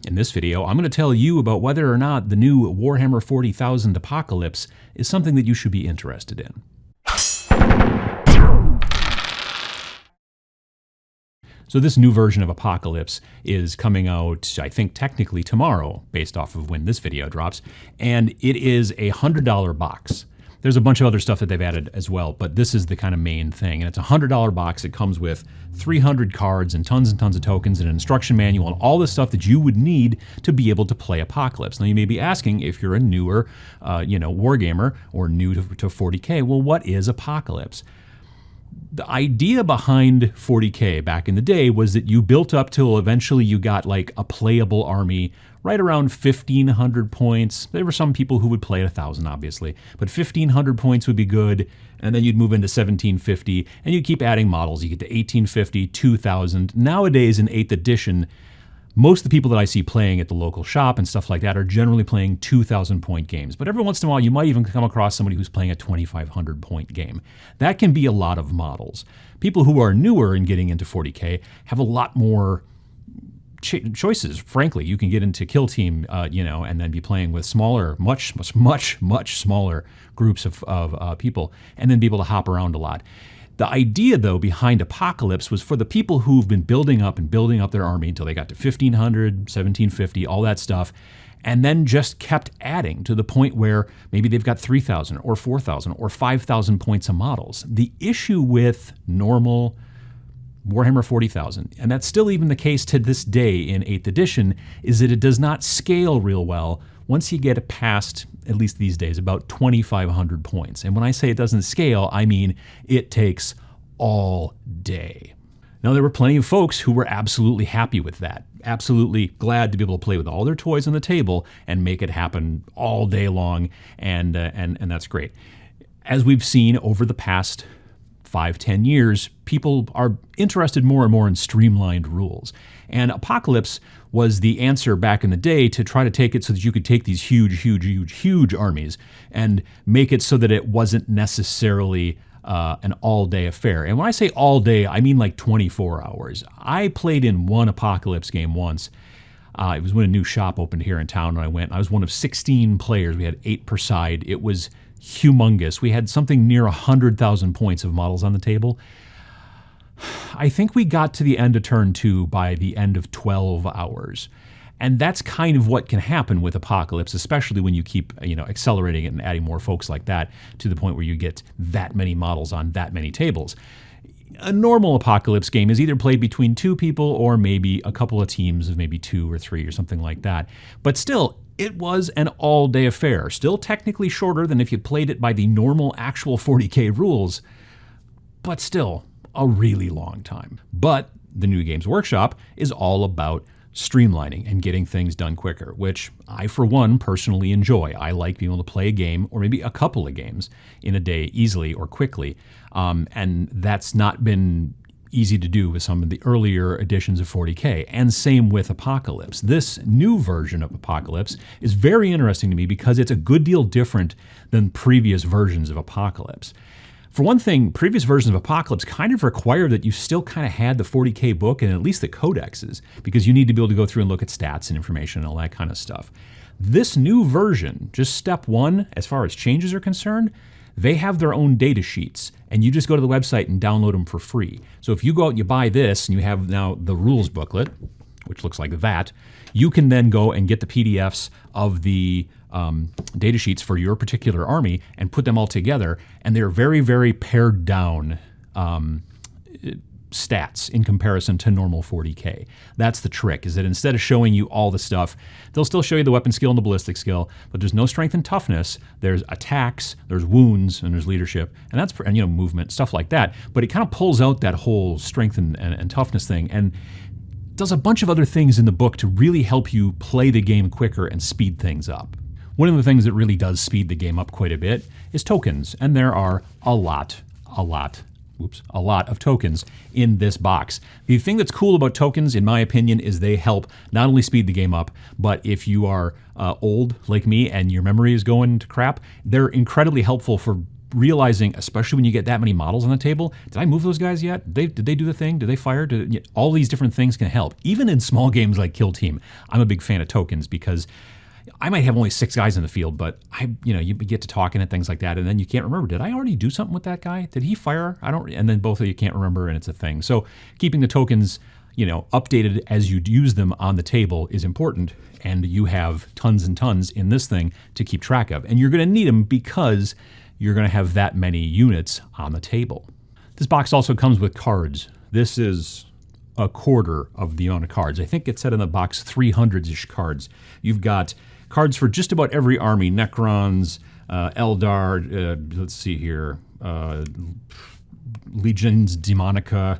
In this video, I'm going to tell you about whether or not the new Warhammer 40,000 Apocalypse is something that you should be interested in. So this new version of Apocalypse is coming out, I think, technically tomorrow, based off of when this video drops, and it is a $100 box. There's a bunch of other stuff that they've added as well, but this is the kind of main thing. And it's a $100 box. It comes with 300 cards and tons of tokens and an instruction manual and all the stuff that you would need to be able to play Apocalypse. Now you may be asking, if you're a newer, wargamer or new to 40K, well, what is Apocalypse? The idea behind 40K back in the day was that you built up till eventually you got like a playable army right around 1,500 points. There were some people who would play at 1,000, obviously, but 1,500 points would be good, and then you'd move into 1,750, and you'd keep adding models. You get to 1,850, 2,000. Nowadays in 8th edition, most of the people that I see playing at the local shop and stuff like that are generally playing 2,000-point games. But every once in a while, you might even come across somebody who's playing a 2,500-point game. That can be a lot of models. People who are newer in getting into 40K have a lot more choices. Frankly, you can get into Kill Team, and then be playing with smaller, much smaller groups of people, and then be able to hop around a lot. The idea, though, behind Apocalypse was for the people who've been building up their army until they got to 1,500, 1,750, all that stuff, and then just kept adding to the point where maybe they've got 3,000 or 4,000 or 5,000 points of models. The issue with normal Warhammer 40,000, and that's still even the case to this day in 8th edition, is that it does not scale real well once you get past, at least these days, about 2,500 points. And when I say it doesn't scale, I mean it takes all day. Now, there were plenty of folks who were absolutely happy with that, absolutely glad to be able to play with all their toys on the table and make it happen all day long, and that's great. As we've seen over the past 5-10 years, people are interested more and more in streamlined rules. And Apocalypse was the answer back in the day to try to take it so that you could take these huge armies and make it so that it wasn't necessarily an all-day affair. And when I say all day, I mean like 24 hours. I played in one Apocalypse game once. It was when a new shop opened here in town, and I went. I was one of 16 players. We had 8 per side. It was humongous. We had something near 100,000 points of models on the table. I think we got to the end of turn 2 by the end of 12 hours. And that's kind of what can happen with Apocalypse, especially when you keep, accelerating it and adding more folks like that to the point where you get that many models on that many tables. A normal Apocalypse game is either played between 2 people or maybe a couple of teams of maybe 2 or 3 or something like that. But still, it was an all-day affair. Still technically shorter than if you played it by the normal actual 40K rules, but still a really long time. But the New Games Workshop is all about streamlining and getting things done quicker, which I, for one, personally enjoy. I like being able to play a game or maybe a couple of games in a day easily or quickly, and that's not been easy to do with some of the earlier editions of 40K, and same with Apocalypse. This new version of Apocalypse is very interesting to me because it's a good deal different than previous versions of Apocalypse. For one thing, previous versions of Apocalypse kind of required that you still kind of had the 40K book and at least the codexes, because you need to be able to go through and look at stats and information and all that kind of stuff. This new version, just step 1, as far as changes are concerned, they have their own data sheets, and you just go to the website and download them for free. So if you go out and you buy this, and you have now the rules booklet, which looks like that, you can then go and get the PDFs of the data sheets for your particular army and put them all together, and they're very, very pared down stats in comparison to normal 40K. That's the trick, is that instead of showing you all the stuff, they'll still show you the weapon skill and the ballistic skill, but there's no strength and toughness. There's attacks, there's wounds, and there's leadership, and that's, movement, stuff like that. But it kind of pulls out that whole strength and toughness thing, and does a bunch of other things in the book to really help you play the game quicker and speed things up. One of the things that really does speed the game up quite a bit is tokens, and there are a lot of tokens in this box. The thing that's cool about tokens, in my opinion, is they help not only speed the game up, but if you are old like me and your memory is going to crap, they're incredibly helpful for realizing, especially when you get that many models on the table, did I move those guys yet? Did they do the thing? Did they fire? All these different things can help. Even in small games like Kill Team, I'm a big fan of tokens because I might have only 6 guys in the field, but you get to talking and things like that, and then you can't remember, did I already do something with that guy? Did he fire? And then both of you can't remember, and it's a thing. So keeping the tokens, updated as you use them on the table is important, and you have tons and tons in this thing to keep track of. And you're going to need them because you're going to have that many units on the table. This box also comes with cards. This is a quarter of the amount of cards. I think it said in the box 300-ish cards. You've got cards for just about every army, Necrons, Eldar, let's see here, Legions Demonica,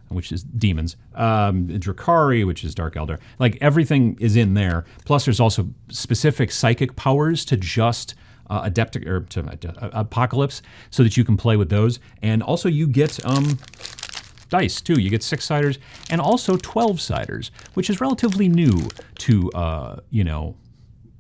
which is demons, Drakari, which is Dark Eldar. Like, everything is in there. Plus, there's also specific psychic powers to just Apocalypse, so that you can play with those. And also, you get dice too. You get 6-siders and also 12-siders, which is relatively new to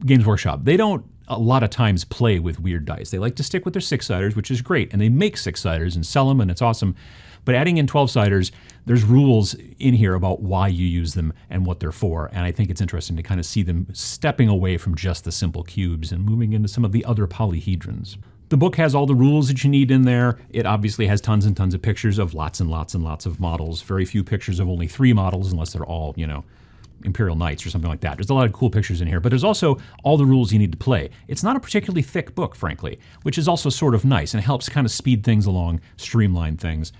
Games Workshop. They don't a lot of times play with weird dice. They like to stick with their 6-siders, which is great, and they make 6-siders and sell them, and it's awesome. But adding in 12-siders, there's rules in here about why you use them and what they're for, and I think it's interesting to kind of see them stepping away from just the simple cubes and moving into some of the other polyhedrons. The book has all the rules that you need in there. It obviously has tons and tons of pictures of lots and lots and lots of models. Very few pictures of only 3 models, unless they're all, Imperial Knights or something like that. There's a lot of cool pictures in here, but there's also all the rules you need to play. It's not a particularly thick book, frankly, which is also sort of nice and helps kind of speed things along, streamline things.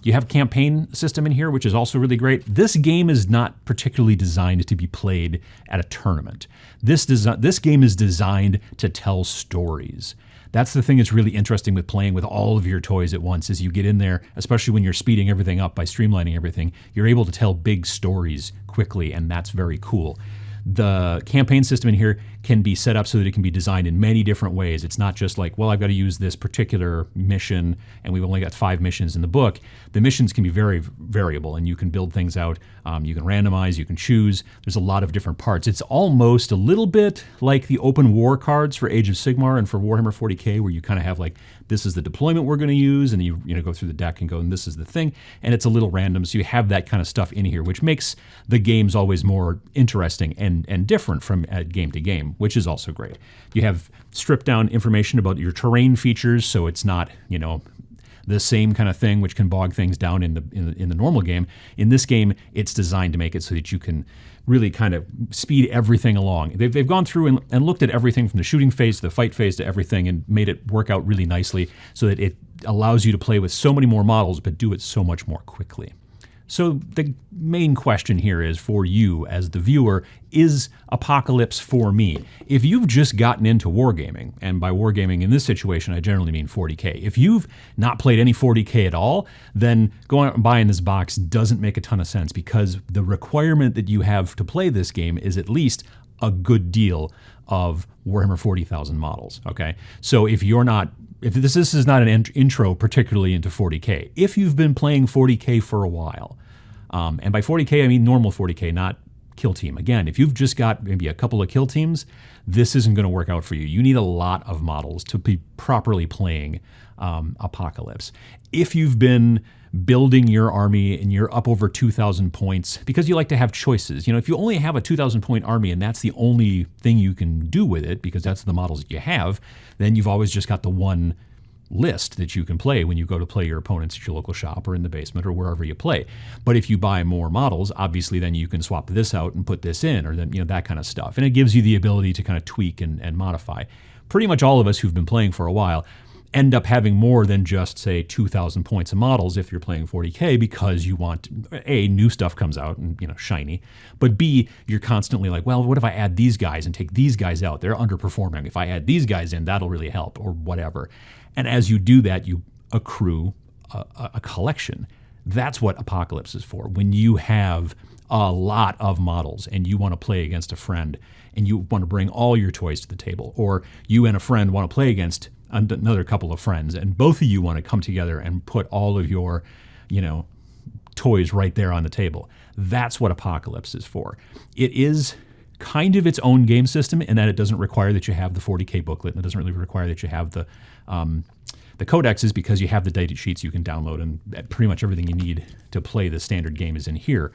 You have a campaign system in here, which is also really great. This game is not particularly designed to be played at a tournament. This game is designed to tell stories. That's the thing that's really interesting with playing with all of your toys at once, is you get in there, especially when you're speeding everything up by streamlining everything, you're able to tell big stories quickly, and that's very cool. The campaign system in here can be set up so that it can be designed in many different ways. It's not just like, well, I've got to use this particular mission, and we've only got 5 missions in the book. The missions can be very variable, and you can build things out. You can randomize, you can choose. There's a lot of different parts. It's almost a little bit like the open war cards for Age of Sigmar and for Warhammer 40K, where you kind of have like, this is the deployment we're going to use, and you go through the deck and go, and this is the thing, and it's a little random, so you have that kind of stuff in here, which makes the games always more interesting and different from game to game, which is also great. You have stripped down information about your terrain features, so it's not, the same kind of thing, which can bog things down in the normal game. In this game, it's designed to make it so that you can really kind of speed everything along. They've gone through and looked at everything from the shooting phase to the fight phase to everything and made it work out really nicely so that it allows you to play with so many more models but do it so much more quickly. So the main question here is, for you as the viewer, is Apocalypse for me? If you've just gotten into wargaming, and by wargaming in this situation I generally mean 40K, if you've not played any 40K at all, then going out and buying this box doesn't make a ton of sense, because the requirement that you have to play this game is at least a good deal of Warhammer 40,000 models, okay? So if this is not an intro particularly into 40K, if you've been playing 40K for a while, and by 40K I mean normal 40K, not Kill Team. Again, if you've just got maybe a couple of Kill Teams, this isn't going to work out for you. You need a lot of models to be properly playing Apocalypse. If you've been building your army and you're up over 2,000 points, because you like to have choices. If you only have a 2,000 point army and that's the only thing you can do with it, because that's the models that you have, then you've always just got the one list that you can play when you go to play your opponents at your local shop or in the basement or wherever you play. But if you buy more models, obviously then you can swap this out and put this in, or then that kind of stuff. And it gives you the ability to kind of tweak and modify. Pretty much all of us who've been playing for a while end up having more than just, say, 2,000 points of models if you're playing 40K, because you want, A, new stuff comes out and, shiny, but B, you're constantly like, well, what if I add these guys and take these guys out? They're underperforming. If I add these guys in, that'll really help, or whatever. And as you do that, you accrue a collection. That's what Apocalypse is for. When you have a lot of models and you want to play against a friend and you want to bring all your toys to the table, or you and a friend want to play against another couple of friends, and both of you want to come together and put all of your, toys right there on the table. That's what Apocalypse is for. It is kind of its own game system in that it doesn't require that you have the 40K booklet, and it doesn't really require that you have the The codex is because you have the data sheets you can download, and pretty much everything you need to play the standard game is in here.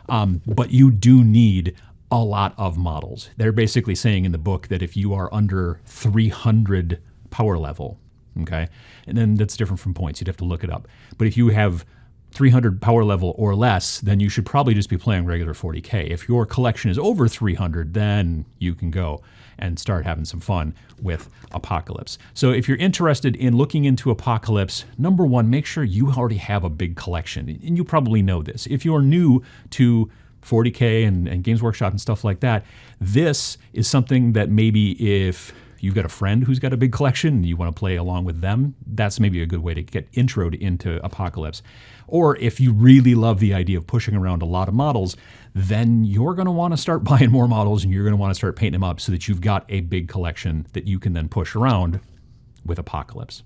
But you do need a lot of models. They're basically saying in the book that if you are under 300 power level, okay, and then that's different from points, you'd have to look it up. But if you have 300 power level or less, then you should probably just be playing regular 40K. If your collection is over 300, then you can go and start having some fun with Apocalypse. So if you're interested in looking into Apocalypse, number one, make sure you already have a big collection. And you probably know this. If you're new to 40K and Games Workshop and stuff like that, this is something that maybe if you've got a friend who's got a big collection and you want to play along with them, that's maybe a good way to get introed into Apocalypse. Or if you really love the idea of pushing around a lot of models, then you're going to want to start buying more models and you're going to want to start painting them up so that you've got a big collection that you can then push around with Apocalypse.